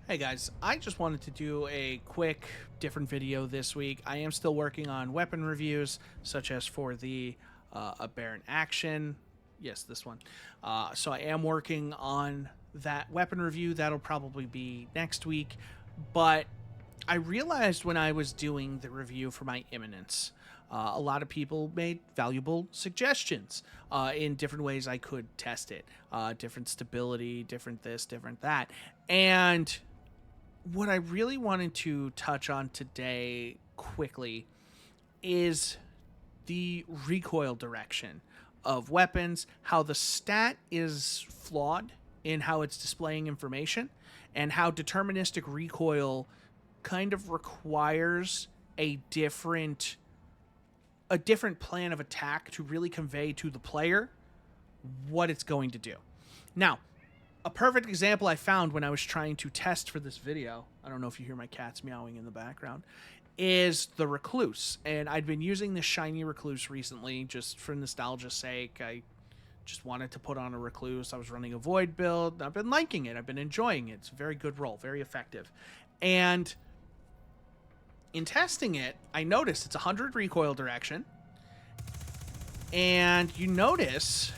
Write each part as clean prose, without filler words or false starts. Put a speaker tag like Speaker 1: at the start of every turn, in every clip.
Speaker 1: Hey guys, I just wanted to do a quick different video this week. I am still working on weapon reviews, such as for the Aberrant Action. Yes, this one. So I am working on that weapon review. That'll probably be next week. But I realized when I was doing the review for my Imminence, a lot of people made valuable suggestions in different ways I could test it. Different stability, different this, different that. And what I really wanted to touch on today quickly is the recoil direction of weapons, how the stat is flawed in how it's displaying information, and how deterministic recoil kind of requires a different plan of attack to really convey to the player what it's going to do. Now, a perfect example I found when I was trying to test for this video, I don't know if you hear my cats meowing in the background, is the Recluse. And I'd been using the shiny Recluse recently just for nostalgia's sake. I just wanted to put on a Recluse. I was running a Void build. I've been liking it. I've been enjoying it. It's a very good roll, very effective. And in testing it, I noticed it's 100 recoil direction. And you notice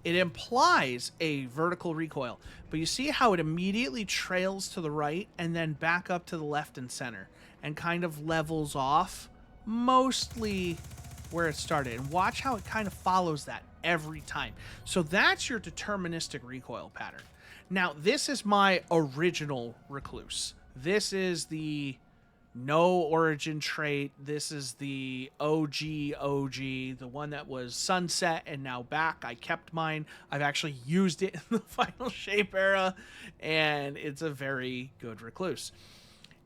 Speaker 1: it implies a vertical recoil, but you see how it immediately trails to the right and then back up to the left and center and kind of levels off mostly where it started. And watch how it kind of follows that every time. So that's your deterministic recoil pattern. Now, this is my original Recluse. This is the no origin trait. This is the OG, the one that was sunset and now back. I kept mine. I've actually used it in the final shape era, and it's a very good Recluse.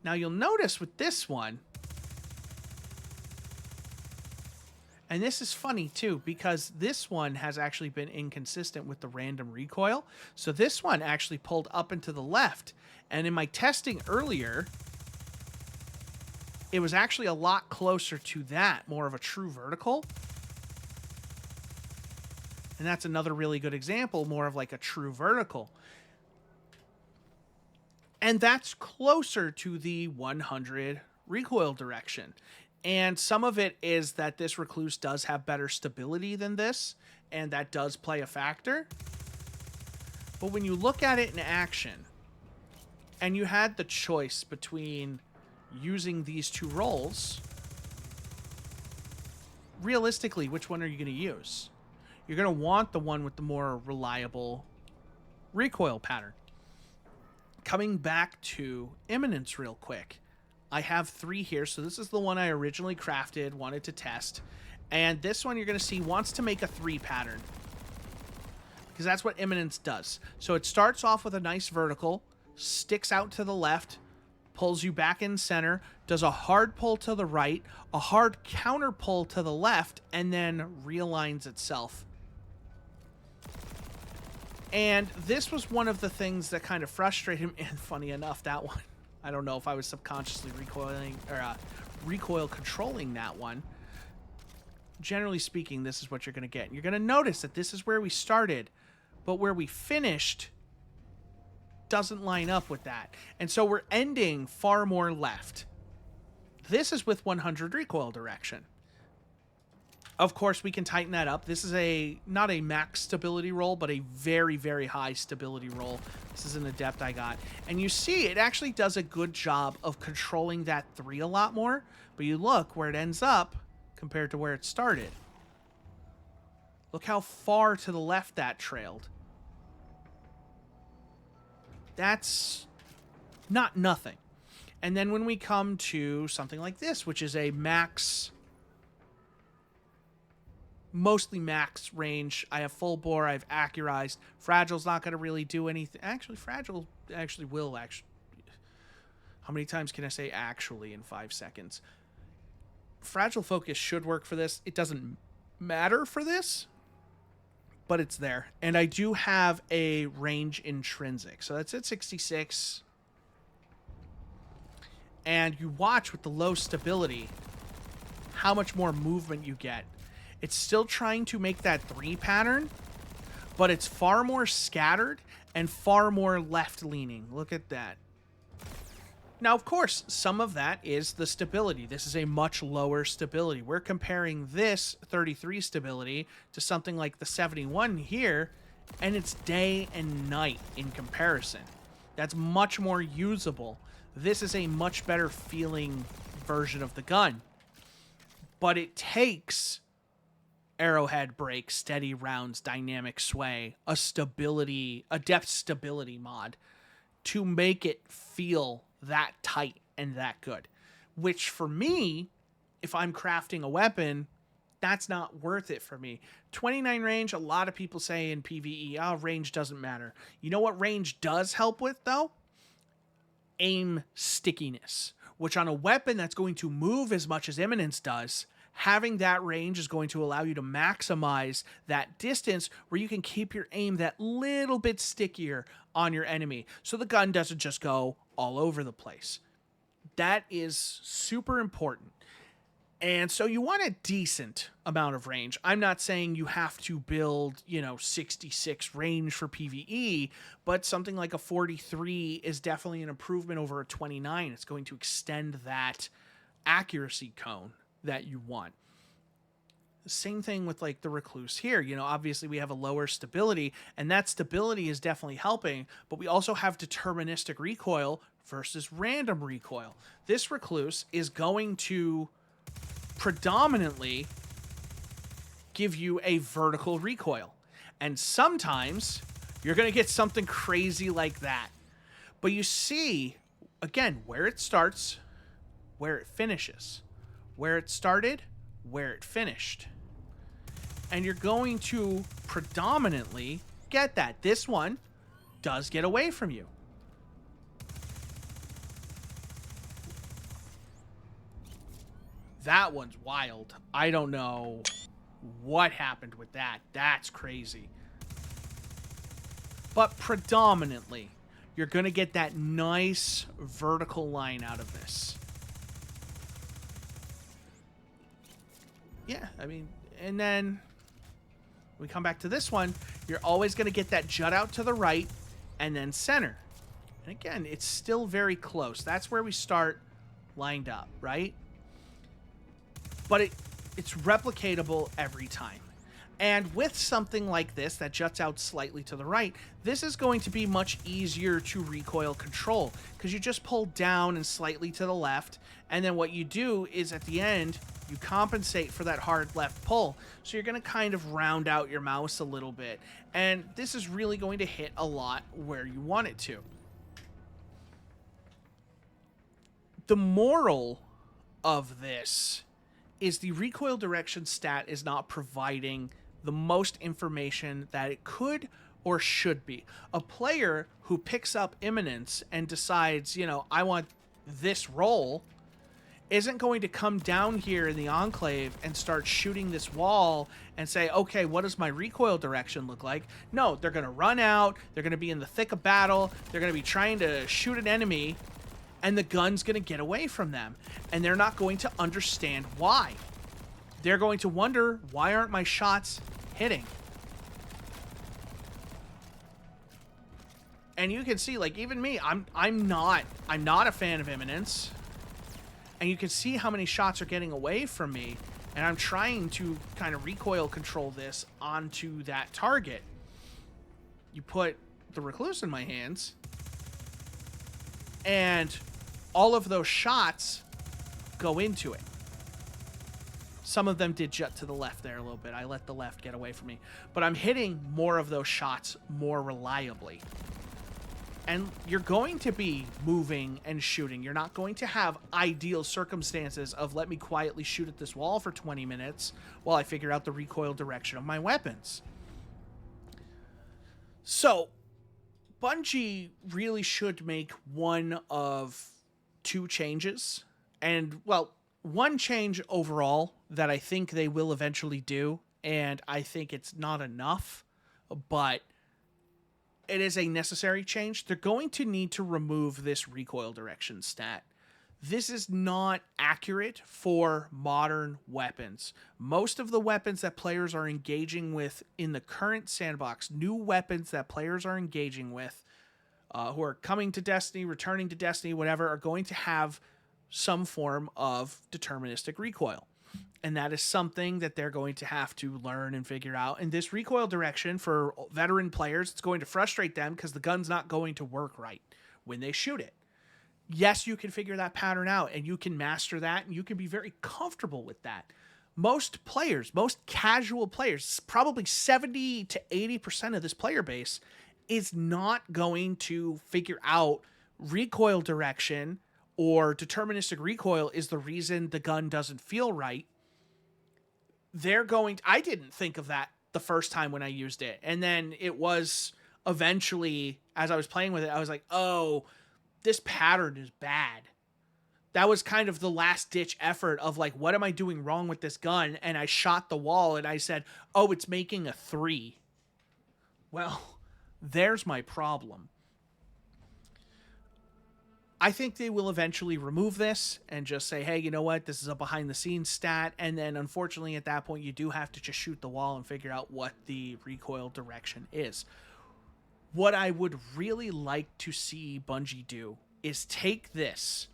Speaker 1: Now you'll notice with this one, and this is funny too, because this one has actually been inconsistent with the random recoil. So this one actually pulled up and to the left, and in my testing earlier, it was actually a lot closer to that, more of a true vertical. And that's another really good example, more of like a true vertical. And that's closer to the 100 recoil direction. And some of it is that this Recluse does have better stability than this, and that does play a factor. But when you look at it in action, and you had the choice between using these two rolls, realistically, which one are you going to use? You're going to want the one with the more reliable recoil pattern. Coming back to Imminence real quick, I have 3 here. So this is the one I originally crafted, wanted to test. And this one you're going to see wants to make a 3 pattern, because that's what Imminence does. So it starts off with a nice vertical, sticks out to the left, pulls you back in center, does a hard pull to the right, a hard counter pull to the left, and then realigns itself. And this was one of the things that kind of frustrated me, and funny enough, that one, I don't know if I was subconsciously recoiling or recoil controlling that one. Generally speaking, this is what you're going to get. You're going to notice that this is where we started, but where we finished doesn't line up with that. And so we're ending far more left. This is with 100 recoil direction. Of course, we can tighten that up. This is not a max stability roll, but a very, very high stability roll. This is an adept I got. And you see, it actually does a good job of controlling that 3 a lot more. But you look where it ends up compared to where it started. Look how far to the left that trailed. That's not nothing. And then when we come to something like this, which is a mostly max range, I have full bore, I have accurized. Fragile's not going to really do anything. Actually, Fragile will. How many times can I say actually in 5 seconds? Fragile Focus should work for this. It doesn't matter for this, but it's there. And I do have a range intrinsic. So that's at 66. And you watch with the low stability how much more movement you get. It's still trying to make that 3 pattern, but it's far more scattered and far more left-leaning. Look at that. Now, of course, some of that is the stability. This is a much lower stability. We're comparing this 33 stability to something like the 71 here, and it's day and night in comparison. That's much more usable. This is a much better feeling version of the gun. But it takes arrowhead break, steady rounds, dynamic sway, a depth stability mod to make it feel that tight and that good. Which for me, if I'm crafting a weapon, that's not worth it for me. 29 range, a lot of people say in PvE, oh, range doesn't matter. You know what range does help with, though? Aim stickiness, which on a weapon that's going to move as much as Imminence does, having that range is going to allow you to maximize that distance where you can keep your aim that little bit stickier on your enemy so the gun doesn't just go all over the place. That is super important. And so you want a decent amount of range. I'm not saying you have to build, 66 range for PvE, but something like a 43 is definitely an improvement over a 29. It's going to extend that accuracy cone that you want. Same thing with like the Recluse here. Obviously we have a lower stability, and that stability is definitely helping, but we also have deterministic recoil versus random recoil. This Recluse is going to predominantly give you a vertical recoil, and sometimes you're going to get something crazy like that. But you see, again, where it starts, where it finishes. Where it started, where it finished. And you're going to predominantly get that. This one does get away from you. That one's wild. I don't know what happened with that. That's crazy. But predominantly, you're going to get that nice vertical line out of this. Yeah, I mean, and then we come back to this one, you're always going to get that jut out to the right and then center. And again, it's still very close. That's where we start lined up, right? But it's replicatable every time. And with something like this that juts out slightly to the right, this is going to be much easier to recoil control because you just pull down and slightly to the left, and then what you do is at the end, you compensate for that hard left pull. So you're going to kind of round out your mouse a little bit. And this is really going to hit a lot where you want it to. The moral of this is the recoil direction stat is not providing the most information that it could or should be. A player who picks up Imminence and decides, I want this roll, isn't going to come down here in the Enclave and start shooting this wall and say, okay, what does my recoil direction look like? No, they're going to run out, they're going to be in the thick of battle, they're going to be trying to shoot an enemy, and the gun's going to get away from them. And they're not going to understand why. They're going to wonder, why aren't my shots hitting? And you can see, like, even me, I'm not a fan of Imminence. And you can see how many shots are getting away from me. And I'm trying to kind of recoil control this onto that target. You put the Recluse in my hands, and all of those shots go into it. Some of them did jut to the left there a little bit. I let the left get away from me. But I'm hitting more of those shots more reliably. And you're going to be moving and shooting. You're not going to have ideal circumstances of let me quietly shoot at this wall for 20 minutes while I figure out the recoil direction of my weapons. So, Bungie really should make one of two changes. And, well, one change overall that I think they will eventually do, and I think it's not enough, but it is a necessary change. They're going to need to remove this recoil direction stat. This is not accurate for modern weapons. Most of the weapons that players are engaging with in the current sandbox, new weapons that players are engaging with, who are coming to Destiny, returning to Destiny, whatever, are going to have some form of deterministic recoil. And that is something that they're going to have to learn and figure out. And this recoil direction for veteran players, it's going to frustrate them because the gun's not going to work right when they shoot it. Yes, you can figure that pattern out and you can master that and you can be very comfortable with that. Most players, most casual players, probably 70 to 80% of this player base is not going to figure out recoil direction or deterministic recoil is the reason the gun doesn't feel right. I didn't think of that the first time when I used it. And then it was eventually, as I was playing with it, I was like, oh, this pattern is bad. That was kind of the last ditch effort of like, what am I doing wrong with this gun? And I shot the wall and I said, oh, it's making a 3. Well, there's my problem. I think they will eventually remove this and just say, hey, you know what? This is a behind the scenes stat. And then unfortunately at that point, you do have to just shoot the wall and figure out what the recoil direction is. What I would really like to see Bungie do is take this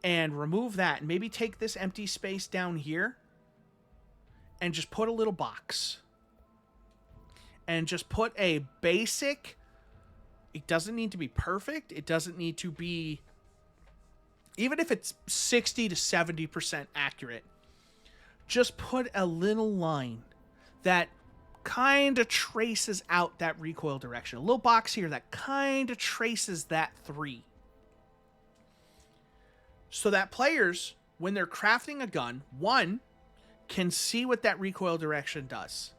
Speaker 1: and remove that and maybe take this empty space down here and just put a little box and just put a basic. It doesn't need to be perfect. It doesn't need to be, even if it's 60 to 70% accurate, just put a little line that kind of traces out that recoil direction. A little box here that kind of traces that 3. So that players, when they're crafting a gun, one, can see what that recoil direction does.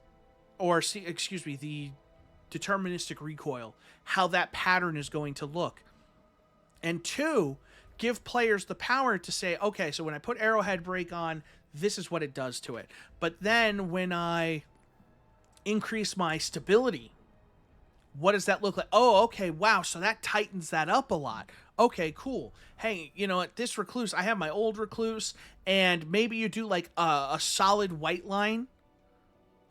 Speaker 1: Or the deterministic recoil, how that pattern is going to look. And 2, give players the power to say, okay, so when I put arrowhead brake on, this is what it does to it. But then when I increase my stability, what does that look like? Oh, okay, wow, so that tightens that up a lot. Okay, cool. Hey, you know what, this recluse, I have my old recluse, and maybe you do like a solid white line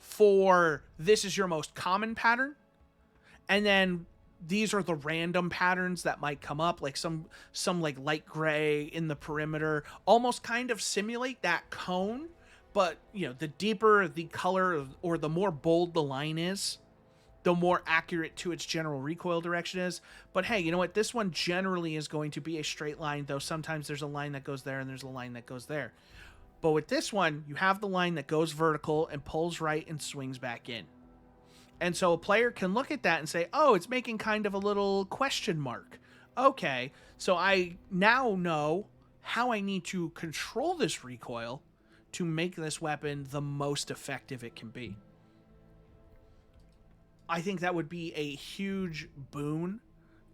Speaker 1: for this is your most common pattern, and then these are the random patterns that might come up, like some like light gray in the perimeter, almost kind of simulate that cone. But, you know, the deeper the color or the more bold the line is, the more accurate to its general recoil direction is. But hey, you know what? This one generally is going to be a straight line, though sometimes there's a line that goes there and there's a line that goes there. But with this one, you have the line that goes vertical and pulls right and swings back in. And so a player can look at that and say, oh, it's making kind of a little question mark. Okay, so I now know how I need to control this recoil to make this weapon the most effective it can be. I think that would be a huge boon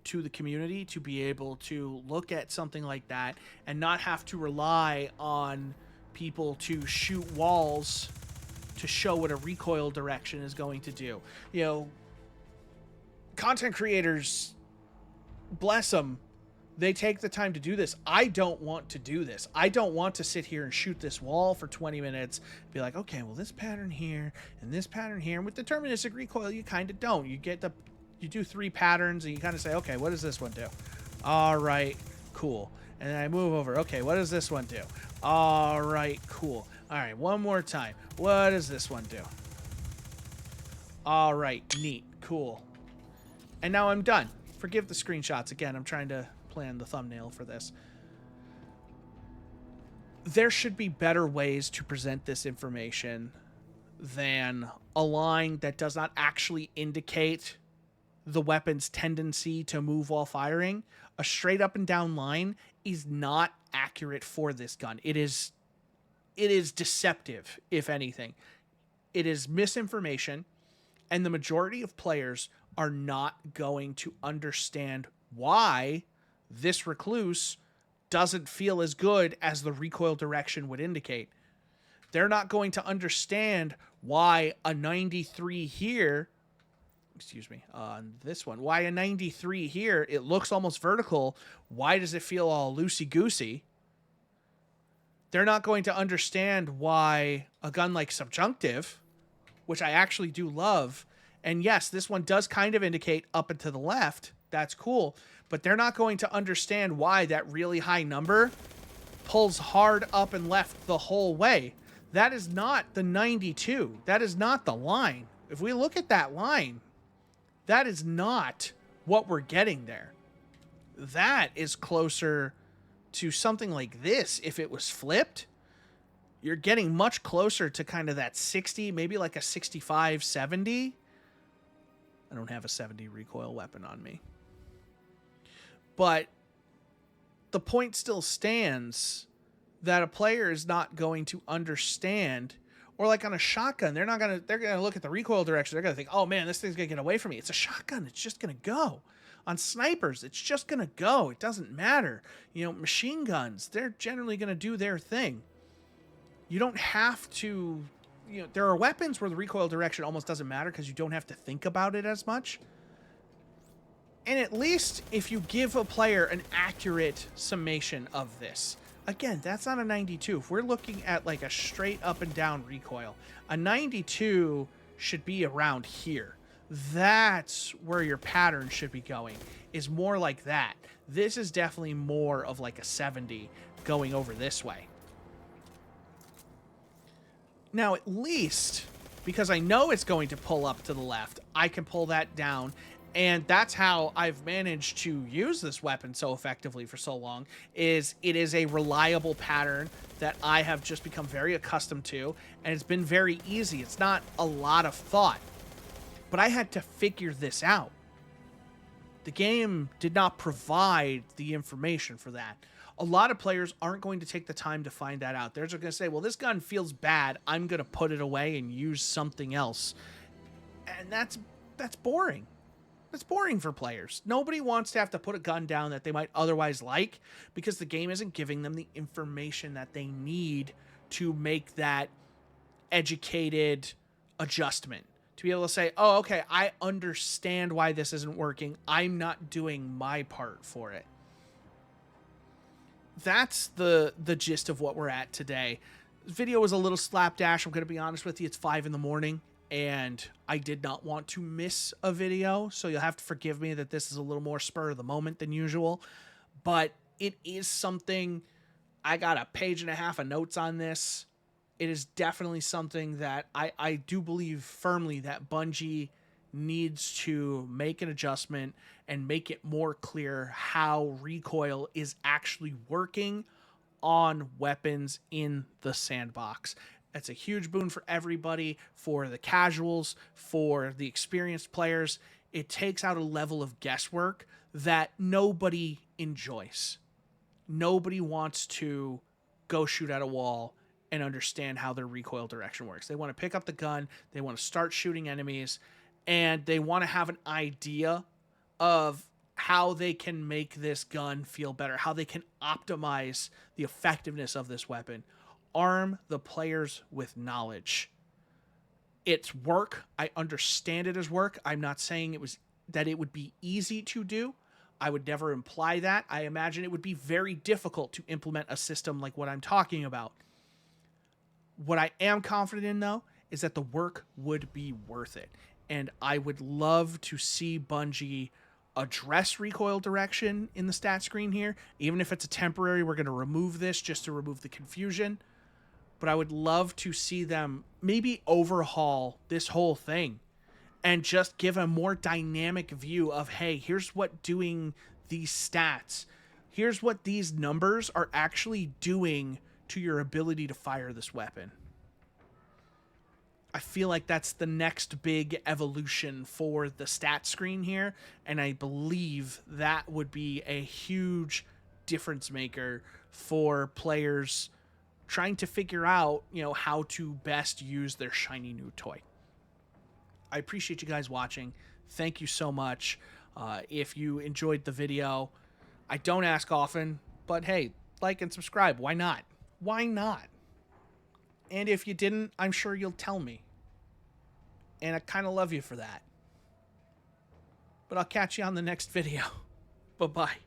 Speaker 1: to the community to be able to look at something like that and not have to rely on people to shoot walls to show what a recoil direction is going to do. You know, content creators, bless them, they take the time to do this. I don't want to do this. I don't want to sit here and shoot this wall for 20 minutes, be like, okay, well, this pattern here and this pattern here. And with deterministic recoil, you kind of don't. You do 3 patterns and you kind of say, okay, what does this one do? All right, cool. And then I move over. Okay, what does this one do? All right, cool. All right, one more time. What does this one do? All right, neat, cool. And now I'm done. Forgive the screenshots. Again, I'm trying to plan the thumbnail for this. There should be better ways to present this information than a line that does not actually indicate the weapon's tendency to move while firing. A straight up and down line is not accurate for this gun. It is deceptive, if anything. It is misinformation, and the majority of players are not going to understand why this recluse doesn't feel as good as the recoil direction would indicate. They're not going to understand why a 93 here, on this one, why a 93 here, it looks almost vertical. Why does it feel all loosey-goosey? They're not going to understand why a gun like Subjunctive, which I actually do love, and yes, this one does kind of indicate up and to the left. That's cool. But they're not going to understand why that really high number pulls hard up and left the whole way. That is not the 92. That is not the line. If we look at that line, that is not what we're getting there. That is closer to something like this. If it was flipped, you're getting much closer to kind of that 60, maybe like a 65, 70. I don't have a 70 recoil weapon on me. But the point still stands that a player is not going to understand, or like on a shotgun, they're going to look at the recoil direction. They're going to think, oh man, this thing's going to get away from me. It's a shotgun. It's just going to go. On snipers, it's just going to go. It doesn't matter. You know, machine guns, they're generally going to do their thing. You don't have to, you know, there are weapons where the recoil direction almost doesn't matter because you don't have to think about it as much. And at least if you give a player an accurate summation of this, again, that's not a 92. If we're looking at like a straight up and down recoil, a 92 should be around here. That's where your pattern should be going, is more like that. This is definitely more of like a 70 going over this way. Now, at least, because I know it's going to pull up to the left, I can pull that down. And that's how I've managed to use this weapon so effectively for so long, is it is a reliable pattern that I have just become very accustomed to, and it's been very easy. It's not a lot of thought, but I had to figure this out. The game did not provide the information for that. A lot of players aren't going to take the time to find that out. They're just going to say, well, this gun feels bad. I'm going to put it away and use something else. And that's boring. That's boring for players. Nobody wants to have to put a gun down that they might otherwise like because the game isn't giving them the information that they need to make that educated adjustment. To be able to say, oh, okay, I understand why this isn't working. I'm not doing my part for it. That's the gist of what we're at today. This video was a little slapdash. I'm going to be honest with you. It's 5 in the morning. And I did not want to miss a video, so you'll have to forgive me that this is a little more spur of the moment than usual. But it is something, I got a page and a half of notes on this. It is definitely something that I do believe firmly that Bungie needs to make an adjustment and make it more clear how recoil is actually working on weapons in the sandbox. That's a huge boon for everybody, for the casuals, for the experienced players. It takes out a level of guesswork that nobody enjoys. Nobody wants to go shoot at a wall and understand how their recoil direction works. They want to pick up the gun, they want to start shooting enemies, and they want to have an idea of how they can make this gun feel better, how they can optimize the effectiveness of this weapon. Arm the players with knowledge. It's work. I understand it as work. I'm not saying it would be easy to do. I would never imply that. I imagine it would be very difficult to implement a system like what I'm talking about. What I am confident in, though, is that the work would be worth it. And I would love to see Bungie address recoil direction in the stat screen here. Even if it's a temporary, we're going to remove this just to remove the confusion. But I would love to see them maybe overhaul this whole thing and just give a more dynamic view of, hey, here's what doing these stats, here's what these numbers are actually doing to your ability to fire this weapon. I feel like that's the next big evolution for the stat screen here, and I believe that would be a huge difference maker for players trying to figure out, you know, how to best use their shiny new toy. I appreciate you guys watching. Thank you so much. If you enjoyed the video, I don't ask often, but hey, like and subscribe. Why not? Why not? And if you didn't, I'm sure you'll tell me. And I kind of love you for that. But I'll catch you on the next video. Bye-bye.